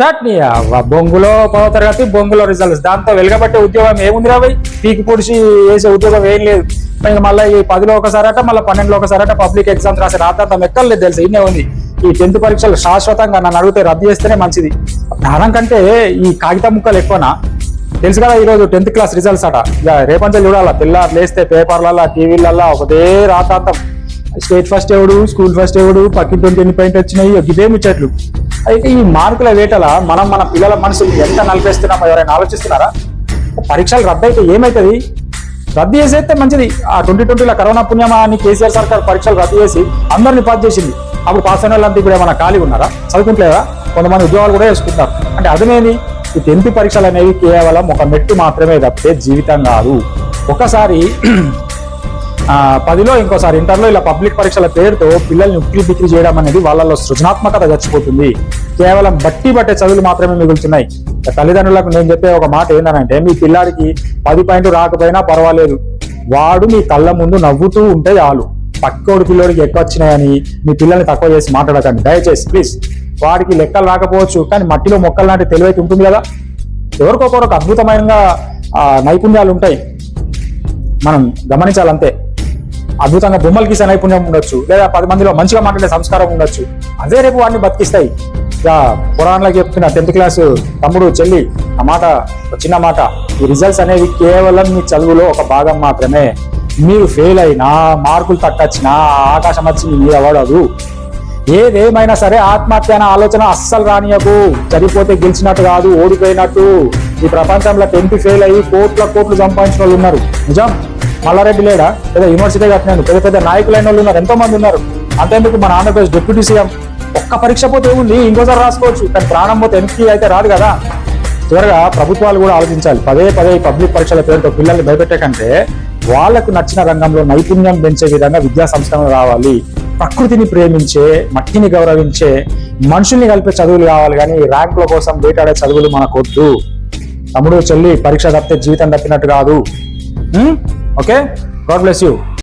చట్నీ బొంగులో 10వ తరగతి బొంగులో రిజల్ట్స్, దాంతో వెలుగబట్టే ఉద్యోగం ఏముంది రాబోయ్, పీకి పొడిచి వేసే ఉద్యోగం ఏం లేదు. ఇంకా మళ్ళీ ఈ 10లో ఒకసారట, మళ్ళీ 12లో ఒకసారట పబ్లిక్ ఎగ్జామ్స్ రాసే రాతంతం ఎక్కర్లేదు తెలుసు. ఇన్నే ఉంది ఈ 10th పరీక్షలు శాశ్వతంగా నన్ను అడిగితే రద్దు చేస్తేనే మంచిది. ప్రాణం కంటే ఈ కాగితం ముక్కలు ఎక్కువనా తెలుసు కదా. ఈరోజు 10th క్లాస్ రిజల్ట్స్ అట, ఇక రేపంతా చూడాలా, తెల్లారు లేస్తే పేపర్లల్లో టీవీలల్లో ఒకటే రాతాంతం. స్టేట్ ఫస్ట్ ఎవడు, స్కూల్ ఫస్ట్ ఎవడు, పక్కింటి ఎన్ని పాయింట్ వచ్చినాయి, ఇదే ముచ్చట్లు. అయితే ఈ మార్కుల వేటల మన పిల్లల మనసులు ఎంత నలిపేస్తున్నామో ఎవరైనా ఆలోచిస్తున్నారా? పరీక్షలు రద్దు అయితే ఏమవుతుంది? రద్దు చేసేస్తే మంచిది. ఆ 2020లో కరోనా పుణ్యమా అని కేసీఆర్ సర్కార్ పరీక్షలు రద్దు చేసి అందరినీ పాస్ చేసింది. అప్పుడు పాస్ అయిన వాళ్ళంతా ఇప్పుడు ఏమైనా ఖాళీగా ఉన్నారా? చదువుకుంటలేదా? కొంతమంది ఉద్యోగాలు కూడా చేసుకుంటారు. అంటే అదేనేది, ఈ 10th పరీక్షలు అనేవి కేవలం ఒక మెట్టు మాత్రమే తప్పితే జీవితం కాదు. ఒకసారి 10లో ఇంకోసారి ఇంటర్లో ఇలా పబ్లిక్ పరీక్షల పేరుతో పిల్లల్ని ఉక్కిరి బిక్కిరి చేయడం అనేది వాళ్ళలో సృజనాత్మకత చచ్చిపోతుంది. కేవలం బట్టే చదువులు మాత్రమే మిగులుతున్నాయి. తల్లిదండ్రులకు నేను చెప్పే ఒక మాట ఏంటంటే, మీ పిల్లాడికి 10 పాయింట్లు రాకపోయినా పర్వాలేదు, వాడు మీ కళ్ళ ముందు నవ్వుతూ ఉంటే చాలు. పక్కోడు పిల్లోడికి ఎక్కువ వచ్చినాయని మీ పిల్లల్ని తక్కువ చేసి మాట్లాడకండి దయచేసి ప్లీజ్. వాడికి లెక్కలు రాకపోవచ్చు, కానీ మట్టిలో మొక్కలు లాంటి తెలివైతే ఉంటుంది కదా. ఎవరికొకరికి అద్భుతమైన నైపుణ్యాలు ఉంటాయి, మనం గమనించాలంతే. అద్భుతంగా బొమ్మలు గీసే నైపుణ్యం ఉండొచ్చు, లేదా 10 మందిలో మంచిగా మాట్లాడే సంస్కారం ఉండొచ్చు. అదే రేపు వాడిని బతికిస్తాయి. ఇక పురాణాలకు చెప్తున్న 10th క్లాసు తమ్ముడు చెల్లి, ఆ మాట చిన్న మాట, ఈ రిజల్ట్స్ అనేవి కేవలం మీ చదువులో ఒక భాగం మాత్రమే. మీరు ఫెయిల్ అయినా, మార్కులు తక్కువచ్చినా, ఆకాశం వచ్చి మీ మీద పడదు. ఏదేమైనా సరే ఆత్మహత్య అనే ఆలోచన అస్సలు రానియకు. చనిపోతే గెలిచినట్టు కాదు, ఓడిపోయినట్టు. ఈ ప్రపంచంలో 10th ఫెయిల్ అయ్యి కోట్లు సంపాదించిన వాళ్ళు ఉన్నారు. నిజం. మల్లారెడ్డి లేడా, లేదా యూనివర్సిటీ కట్టినాను, పెద్ద నాయకులైన వాళ్ళు ఉన్నారు, ఎంతో మంది ఉన్నారు. అంతేందుకు మన ఆంధ్రప్రదేశ్ డిప్యూటీ సీఎం ఒక్క పరీక్ష పోతే ఏముంది, ఇంకోసారి రాసుకోవచ్చు. కానీ ప్రాణం పోతే వెనక్కి అయితే రాదు కదా. చివరిగా ప్రభుత్వాలు కూడా ఆలోచించాలి. పదే పబ్లిక్ పరీక్షల పేరుతో పిల్లల్ని భయపెట్టే కంటే వాళ్లకు నచ్చిన రంగంలో నైపుణ్యం పెంచే విధంగా విద్యా సంస్థలు రావాలి. ప్రకృతిని ప్రేమించే, మట్టిని గౌరవించే, మనుషుల్ని కలిపే చదువులు కావాలి. కానీ ర్యాంకుల కోసం వేటాడే చదువులు మనకొద్దు. తమ్ముడు చెల్లి, పరీక్ష తప్పితే జీవితం తప్పినట్టు కాదు. Okay, God bless you.